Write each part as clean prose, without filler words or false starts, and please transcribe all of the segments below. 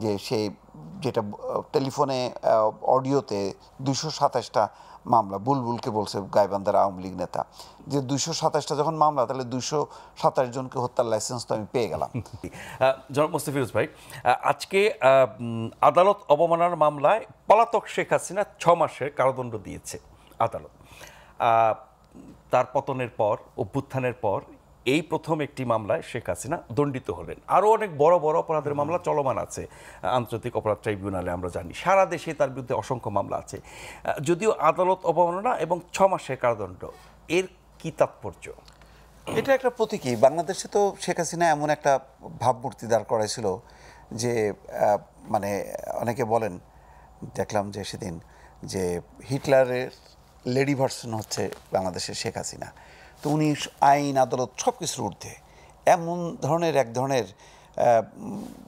যে সে যেটা টেলিফোনে অডিওতে ২২৭টা মামলা বুলবুলকে বলছে গাইবান্ধার আওয়ামী লীগ নেতা যে ২২৭টা যখন মামলা তাহলে ২২৭ জনকে হত্যার লাইসেন্স তো আমি পেয়ে গেলাম। জনাব মোস্তাফিজুর ভাই, আজকে আদালত অবমাননার মামলায় পলাতক শেখ হাসিনা ৬ মাসের কারাদণ্ড দিয়েছে আদালত। তার পতনের পর, অভ্যুত্থানের পর এই প্রথম একটি মামলায় শেখ হাসিনা দণ্ডিত হলেন। আরও অনেক বড় বড় অপরাধের মামলা চলমান আছে আন্তর্জাতিক অপরাধ ট্রাইব্যুনালে, আমরা জানি সারা দেশে তার বিরুদ্ধে অসংখ্য মামলা আছে। যদিও আদালত অবমাননা এবং ৬ মাসের কারাদণ্ড, এর কি তাৎপর্য? এটা একটা প্রতীকী। বাংলাদেশে তো শেখ হাসিনা এমন একটা ভাবমূর্তি দাঁড় করাইছিল যে মানে অনেকে বলেন, দেখলাম যে সেদিন যে হিটলারের লেডি ভার্সন হচ্ছে বাংলাদেশের শেখ হাসিনা। তো উনি আইন আদালত সব কিছুর ঊর্ধ্বে, এমন ধরনের এক ধরনের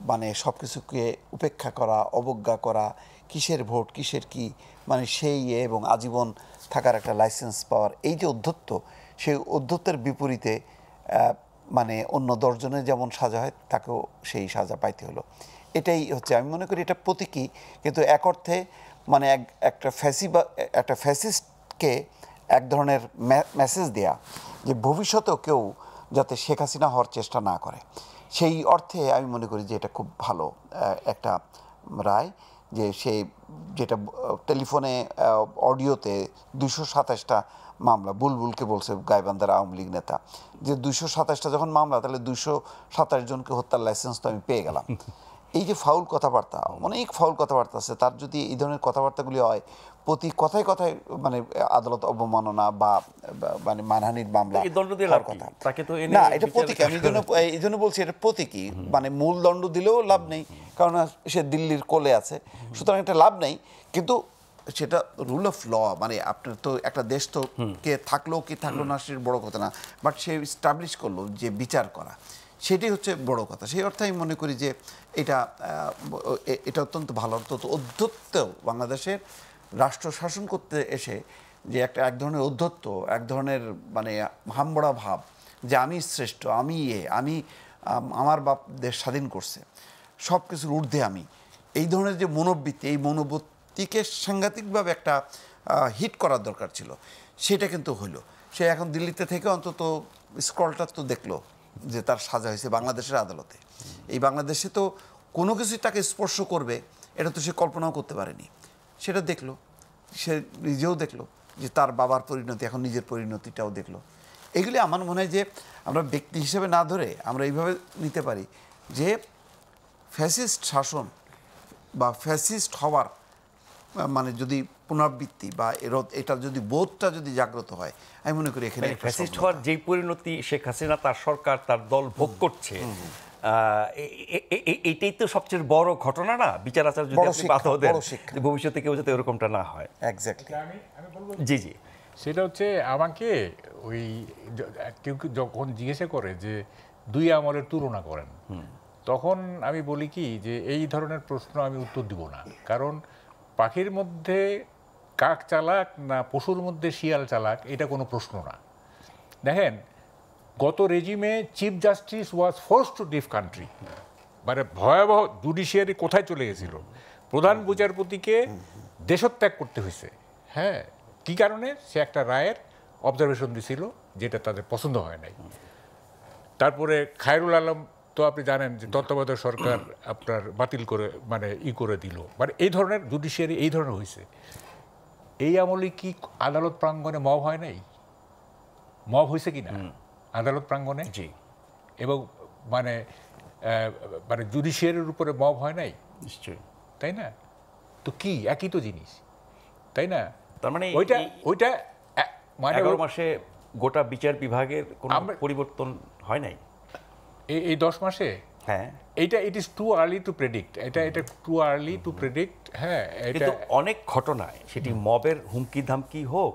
মানে সব কিছুকে উপেক্ষা করা, অবজ্ঞা করা, কিসের ভোট কিসের কি, মানে সেই এবং আজীবন থাকার একটা লাইসেন্স পাওয়ার এই যে অধ্যত্ব, সেই অধ্যত্বের বিপরীতে মানে অন্য 10 জনের যেমন সাজা হয় তাকেও সেই সাজা পাইতে হলো। এটাই হচ্ছে, আমি মনে করি এটা প্রতীকী। কিন্তু এক অর্থে মানে একটা ফ্যাসিস্টকে এক ধরনের মেসেজ দেয়া যে ভবিষ্যতেও কেউ যাতে শেখ হাসিনা হওয়ার চেষ্টা না করে, সেই অর্থে আমি মনে করি যে এটা খুব ভালো একটা রায়। যে সেই যেটা টেলিফোনে অডিওতে ২২৭টা মামলা বুলবুলকে বলছে গাইবান্ধার আওয়ামী লীগ নেতা যে ২২৭টা যখন মামলা তাহলে ২২৭ জনকে হত্যার লাইসেন্স তো আমি পেয়ে গেলাম। এই যে ফাউল কথাবার্তা, অনেক ফাউল কথাবার্তা আছে, তার যদি এই ধরনের কথাবার্তাগুলি হয় প্রতি কথায় কথায় মানে আদালত অবমাননা বা মানে মানহানির মামলা হওয়ার কথা না, এটা প্রতীকী। আমি এই জন্য বলছি এটা প্রতীকী। মানে মূল দণ্ড দিলেও লাভ নেই, কারণ সে দিল্লির কোলে আছে, সুতরাং এটা লাভ নেই। কিন্তু সেটা রুল অফ ল, মানে আপনার তো একটা দেশ তো কে থাকলো কি থাকলো না সেটা বড় কথা না, বাট সে স্টাবলিশ করলো যে বিচার করা, সেটাই হচ্ছে বড় কথা। সেই অর্থে আমি মনে করি যে এটা অত্যন্ত ভালো। অন্তত অধ্যত্ব বাংলাদেশের রাষ্ট্র শাসন করতে এসে যে এক ধরনের অধ্যত্ব, এক ধরনের মানে হামবড়া ভাব যে আমি শ্রেষ্ঠ, আমি আমার বাপ দেশ স্বাধীন করছে, সব কিছুর ঊর্ধ্বে আমি, এই ধরনের যে মনোবৃত্তি, এই মনোবৃত্তিকে সাংঘাতিকভাবে একটা হিট করার দরকার ছিল, সেটা কিন্তু হইল। সে এখন দিল্লিতে থেকে অন্তত স্ক্রলটা তো দেখলো যে তার সাজা হয়েছে বাংলাদেশের আদালতে। এই বাংলাদেশে তো কোনো কিছুই তাকে স্পর্শ করবে এটা তো সে কল্পনাও করতে পারেনি। সেটা দেখলো, সে নিজেও দেখলো যে তার বাবার পরিণতি, এখন নিজের পরিণতিটাও দেখলো। এগুলি আমার মনে হয় যে আমরা ব্যক্তি হিসেবে না ধরে আমরা এইভাবে নিতে পারি যে ফ্যাসিস্ট শাসন বা ফ্যাসিস্ট হওয়ার মানে যদি পুনরাবৃত্তি বা এটা যদি বোধটা যদি জাগ্রত হয়, আমি মনে করি এখানে ফ্যাসিস্ট হওয়ার যেই পরিণতি শেখ হাসিনা, তার সরকার, তার দল ভোগ করছে, এইটাই তো সবচেয়ে বড় ঘটনা না? বিচার আচার যদি আপনি বাধা দেন ভবিষ্যতে কেউ যাতে এরকমটা না হয়। এক্স্যাক্টলি। জি জি, সেটা হচ্ছে আমাকে ওই কেউ যখন জিজ্ঞাসা করে যে দুই আমলের তুলনা করেন, তখন আমি বলি কি যে এই ধরনের প্রশ্ন আমি উত্তর দিব না। কারণ পাখির মধ্যে কাক চালাক না পশুর মধ্যে শিয়াল চালাক, এটা কোনো প্রশ্ন না। দেখেন, গত রেজিমে চিফ জাস্টিস ওয়াজ ফোর্সড টু লিভ কান্ট্রি, মানে ভয়াবহ জুডিশিয়ারি কোথায় চলে গেছিল। প্রধান বিচারপতিকে দেশত্যাগ করতে হয়েছে। হ্যাঁ, কী কারণে? সে একটা রায়ের অবজারভেশন দিছিল যেটা তাদের পছন্দ হয় নাই। তারপরে খায়রুল আলম তো আপনি জানেন যে তত্ত্বাবধায়ক সরকার আপনার বাতিল করে মানে করে দিল। মানে এই ধরনের জুডিশিয়ারি এই ধরনের হয়েছে। এই আমলে কি আদালত প্রাঙ্গণে মব হয় নাই? মব হয়েছে কি না আদালত প্রাঙ্গণে? জি। এবং মানে মানে জুডিশিয়ারির উপরে মব হয় নাই? নিশ্চয়ই, তাই না? তো কি একই তো জিনিস, তাই না? তার মানে ওইটা মানে 11 মাসে গোটা বিচার বিভাগের কোনো পরিবর্তন হয় নাই এই 10 মাসে? হ্যাঁ, এইটা it is too early to predict. এটা টু আর্লি টু প্রেডিক্ট। হ্যাঁ, কিন্তু অনেক ঘটনায় সেটি মবের হুমকি ধামকি হোক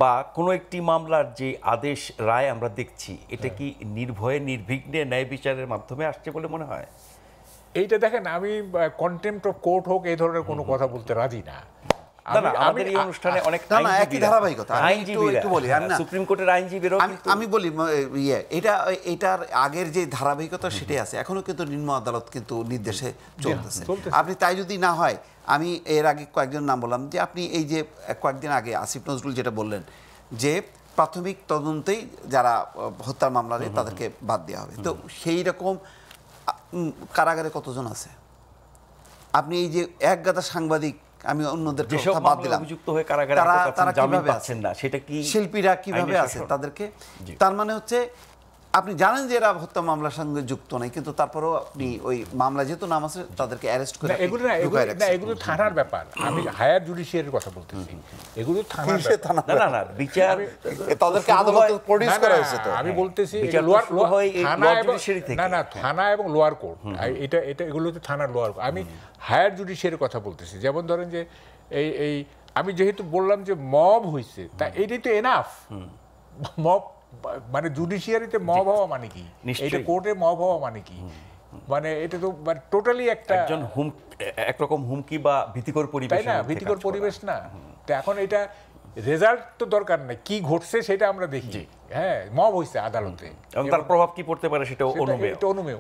বা কোনো একটি মামলার যে আদেশ রায় আমরা দেখছি, এটা কি নির্ভয়ে নির্বিঘ্নে ন্যায় বিচারের মাধ্যমে আসছে বলে মনে হয়? এইটা দেখেন, আমি কন্টেম্প্ট অফ কোর্ট হোক এই ধরনের কোনো কথা বলতে রাজি না। না না আমাদের এই অনুষ্ঠানে অনেক না, না, একই ধারাবাহিকতা। আমি একটু বলি, আমি না- সুপ্রিম কোর্টের আইনজীবীরাও কিন্তু আমি বলি এটার আগের যে ধারাবাহিকতা সেটাই আছে, এখনো কিন্তু নিম্ন আদালত কিন্তু নির্দেশে চলতেছে। আপনি তাই যদি না হয়, আমি এর আগে কয়েকজন নাম বললাম, যে আপনি এই যে কয়েকদিন আগে আসিফ নজরুল যেটা বললেন যে প্রাথমিক তদন্তেই যারা হত্যার মামলারে তাদেরকে বাদ দেওয়া হবে, তো সেই রকম কারাগারে কতজন আছে? আপনি এই যে এক গাদা সাংবাদিক, আমি অন্যদের যেসব কথা বাদ মামলায় দিলাম, অভিযুক্ত হয়ে কারাগারে তারা আটক আছেন, জামিন কিভাবে পাচ্ছেন না, সেটা কি শিল্পীরা কিভাবে আইনের আছে শাসন? তাদেরকে? জি। তার মানে হচ্ছে আপনি জানেন যে এরা হত্যা মামলার সঙ্গে যুক্ত নেই, কিন্তু তারপরেও আপনি ওই মামলা যেহেতু নাম আছে তাদেরকে অ্যারেস্ট করে না, এগুলো না, এগুলো থানার ব্যাপার। আমি হায়ার জুডিশিয়ারির কথা বলতেছি, এগুলো থানার ব্যাপার। না না না বিচার তাদেরকে আদালতে প্রডিউস না, করা না, হয়েছে তো। আমি বলতেছি বিচার তো লোয়ার শুরু হয় এই থানা lower এবং judiciary থেকে। না না থানা এবং লোয়ার কোর্ট, এটা এটা এগুলো হচ্ছে থানার লোয়ার কোর্ট। আমি হায়ার জুডিশিয়ারির কথা বলতেছি। যেমন ধরেন যে এই আমি যেহেতু বললাম যে মব হয়েছে, তা এটাই তো এনাফ। মব মানে জুডিশিয়ারিতে মব হওয়া মানে কি, নিশ্চয়ই। এটা কোর্টে মব হওয়া মানে কি, মানে এটা তো মানে টোটালি একটা, একজন একরকম হুমকি বা ভীতিকর পরিবেশ, তাই না, ভীতিকর পরিবেশ না। তো এখন এটা রেজাল্ট তো দরকার নেই, কি ঘটছে সেটা আমরা দেখি। হ্যাঁ, মব হয়েছে আদালতে, এবং তার প্রভাব কি পড়তে পারে সেটাও অনুমেয়। এটা অনুমেয়।